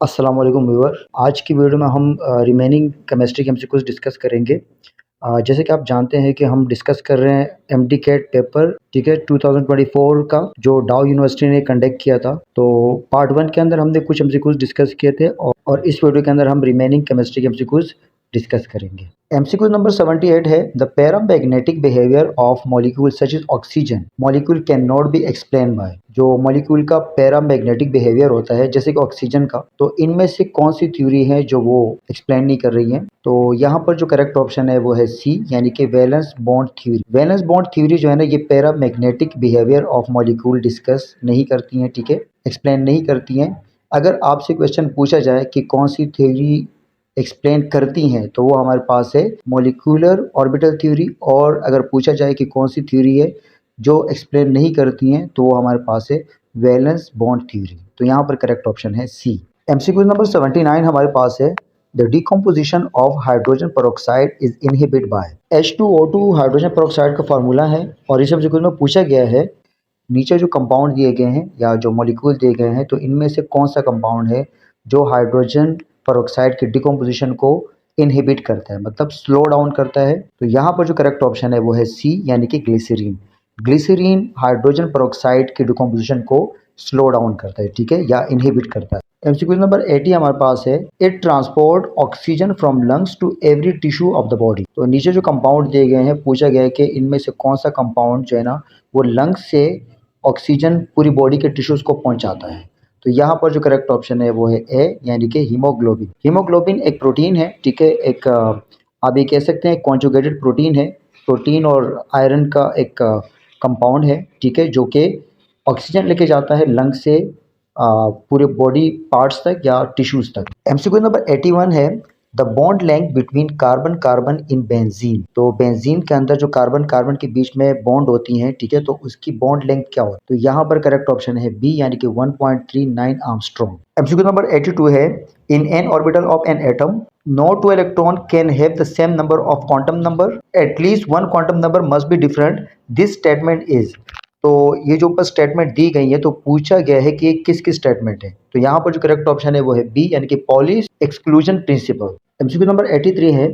अस्सलाम वालेकुम व्यूअर। आज की वीडियो में हम रिमेनिंग केमिस्ट्री के एमसीक्यूज डिस्कस करेंगे। जैसे कि आप जानते हैं कि हम डिस्कस कर रहे हैं एमडी कैट पेपर, ठीक है, 2024 का जो डाउ यूनिवर्सिटी ने कंडक्ट किया था। तो पार्ट 1 के अंदर हमने कुछ एमसीक्यूज डिस्कस किए थे और इस वीडियो के अंदर हम रिमेनिंग केमिस्ट्री के एमसीक्यूज डिस्कस करेंगे। एमसीक्यू नंबर 78 है the paramagnetic behaviour of molecule such is oxygen molecule can not be explain by. जो मॉलिक्यूल का पैरामैग्नेटिक बिहेवियर होता है जैसे कि ऑक्सीजन का, तो इनमें से कौन सी थ्योरी है जो वो एक्सप्लेन नहीं कर रही है। तो यहाँ पर जो करेक्ट ऑप्शन है वो है सी, यानी कि valence bond theory. Valence bond theory जो है ना, ये paramagnetic behaviour of molecule discuss नहीं करती हैं, ठीक है, एक्सप्लेन नहीं करती हैं। अगर आपसे क्वेश्चन पूछा जाए कि कौन सी थ्योरी एक्सप्लेन करती हैं, तो वो हमारे पास है मॉलिक्यूलर ऑर्बिटल थ्योरी। और अगर पूछा जाए कि कौन सी थ्योरी है जो एक्सप्लेन नहीं करती हैं, तो वो हमारे पास है वैलेंस बॉन्ड थ्योरी। तो यहाँ पर करेक्ट ऑप्शन है सी। एमसीक्यू नंबर 79 हमारे पास है the decomposition of hydrogen peroxide is inhibit by. H2O2 hydrogen peroxide का फार्मूला है और इस एमसीक्यू में पूछा गया है नीचे जो कंपाउंड दिए गए हैं या जो मॉलिक्यूल दिए गए हैं, तो इनमें से कौन सा कंपाउंड है जो हाइड्रोजन पेरोक्साइड की डिकम्पोजिशन को इनहिबिट करता है, मतलब स्लो डाउन करता है। तो यहाँ पर जो करेक्ट ऑप्शन है वो है सी, यानी कि ग्लिसरीन। ग्लिसरीन हाइड्रोजन पेरोक्साइड की डिकम्पोजिशन को स्लो डाउन करता है, ठीक है, या इनहिबिट करता है। एमसीक्यू नंबर 80 हमारे पास है it transport oxygen from lungs to every tissue of the body. तो नीचे जो कंपाउंड दिए गए हैं, पूछा गया है कि इनमें से कौन सा कंपाउंड जो है ना, वो लंग्स से ऑक्सीजन पूरी बॉडी के टिश्यूज को पहुंचाता है। तो यहाँ पर जो करेक्ट ऑप्शन है वो है ए, यानी कि हीमोग्लोबिन। हीमोग्लोबिन एक प्रोटीन है, ठीक है, एक आप ये कह सकते हैं कॉन्जुगेटेड प्रोटीन है। प्रोटीन और आयरन का एक कंपाउंड है, ठीक है, जो कि ऑक्सीजन लेके जाता है लंग से पूरे बॉडी पार्ट्स तक या टिश्यूज तक। एमसीक्यू नंबर 81 है the bond length between carbon carbon in benzene. तो बेंजीन के अंदर जो कार्बन कार्बन के बीच में बॉन्ड होती हैं, ठीक है, तो उसकी बॉन्ड लेंथ क्या होती है। तो यहाँ पर करेक्ट ऑप्शन है बी, यानी कि 1.39 आर्मस्ट्रॉन्ग। एमसीक्यू नंबर 82 है in an orbital of an atom no two electron can have the same number of quantum number, at least one quantum number must be different, this statement is। तो ये जो ऊपर statement दी गई है, तो पूछा गया है कि ये किस किस स्टेटमेंट है। तो यहाँ पर जो करेक्ट ऑप्शन है वो है बी, यानी कि polish exclusion principle. MCQ number 83 है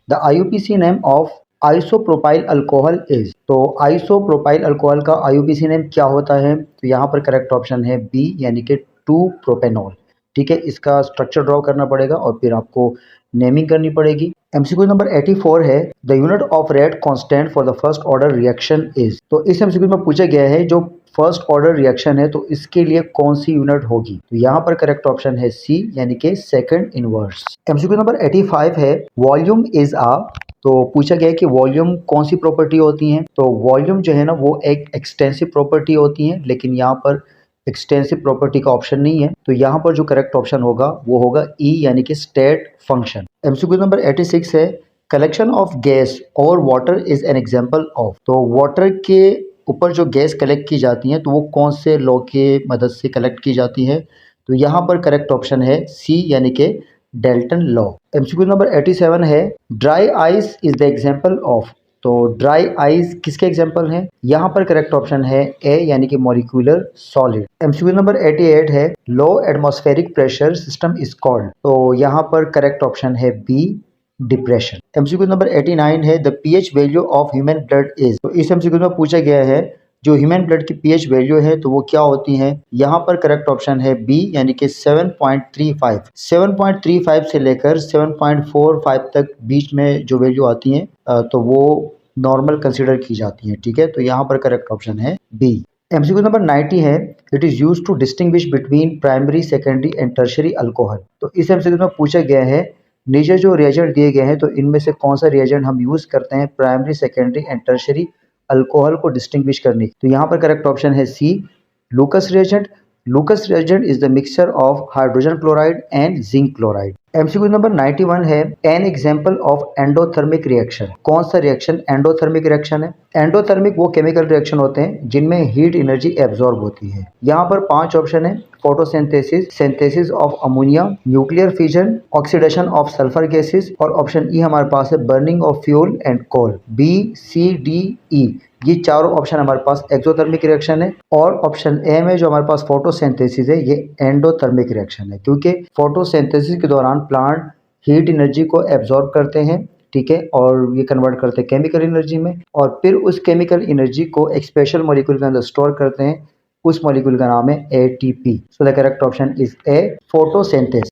the IUPAC name of isopropyl alcohol is. तो आइसोप्रोपाइल अल्कोहल का आईयूपीसी नेम क्या होता है। तो यहाँ पर करेक्ट ऑप्शन है बी, यानी कि 2 प्रोपेनॉल, ठीक है। इसका स्ट्रक्चर ड्रॉ करना पड़ेगा और फिर आपको नेमिंग करनी पड़ेगी। एमसीक्यू नंबर 84 है the unit of rate constant for the first order reaction is. तो इस एमसीक्यू में पूछा गया है जो फर्स्ट ऑर्डर रिएक्शन है, तो इसके लिए कौन सी यूनिट होगी। तो यहाँ पर करेक्ट ऑप्शन है सी, यानी कि सेकंड इनवर्स। एमसीक्यू नंबर 85 है वॉल्यूम इज आ। तो पूछा गया है कि वॉल्यूम कौन सी प्रॉपर्टी होती है। तो वॉल्यूम जो है ना, वो एक एक्सटेंसिव प्रॉपर्टी होती है, लेकिन यहाँ पर एक्सटेंसिव प्रॉपर्टी का ऑप्शन नहीं है। तो यहाँ पर जो करेक्ट ऑप्शन होगा वो होगा ई, यानी कि स्टेट फंक्शन। एमसीक्यू नंबर 86 है कलेक्शन ऑफ गैस और water is an example of. तो वाटर के ऊपर जो गैस कलेक्ट की जाती है, तो वो कौन से लॉ के मदद से कलेक्ट की जाती है। तो यहाँ पर करेक्ट ऑप्शन है सी, यानी कि डेल्टन लॉ। एमसीक्यू नंबर 87 है dry ice is the example of. तो ड्राई आइस किसके एग्जाम्पल हैं। यहाँ पर करेक्ट ऑप्शन है ए, यानी कि मॉलिक्यूलर सॉलिड। एमसीक्यू नंबर 88 है लो atmospheric pressure system is called. तो यहाँ पर करेक्ट ऑप्शन है बी, डिप्रेशन। एमसीक्यू नंबर 89 है the pH value of human blood is. तो इस एमसीक्यू में पूछा गया है जो ह्यूमन ब्लड की पीएच वैल्यू है, तो वो क्या होती है। यहाँ पर करेक्ट ऑप्शन है बी, यानी कि 7.35। 7.35 से लेकर 7.45 तक बीच में जो वैल्यू आती हैं, तो वो नॉर्मल कंसिडर की जाती हैं, ठीक है। तो यहाँ पर करेक्ट ऑप्शन है बी। एमसीक्यू नंबर 90 है it is used to distinguish between primary secondary and tertiary alcohol. तो इस एमसीक्यू में पूछा गया है नीचे जो रिएजेंट दिए गए हैं, तो इनमें से कौन सा रिएजेंट हम यूज करते हैं primary secondary and tertiary alcohol को डिस्टिंग्विश करने। तो यहाँ पर करेक्ट ऑप्शन है C, Lucas reagent. Lucas reagent is the mixture of hydrogen chloride and zinc chloride. MCQ number 91 है an example of endothermic reaction. कौन सा रिएक्शन एंडोथर्मिक रिएक्शन है। एंडोथर्मिक वो केमिकल रिएक्शन होते हैं जिनमें हीट एनर्जी एब्जॉर्ब होती है। यहाँ पर 5 ऑप्शन है photosynthesis, synthesis of ammonia, nuclear fission, oxidation of sulphur gases, और ऑप्शन ई हमारे पास है burning of fuel and coal. B, C, D, E ये चारों ऑप्शन हमारे पास एक्सोथर्मिक रिएक्शन है। और ऑप्शन ए में जो हमारे पास फोटोसिंथेसिस है ये एंडोथर्मिक रिएक्शन है, क्योंकि फोटोसिंथेसिस के दौरान प्लांट हीट एनर्जी को एब्जॉर्ब करते हैं, ठीक है, और ये कन्वर्ट करते हैं केमिकल एनर्जी में, और फिर उस केमिकल एनर्जी को एक स्पेशल मॉलिक्यूल के अंदर स्टोर करते हैं। उस मॉलिक्यूल का नाम है ATP. So the correct option is a, photosynthesis.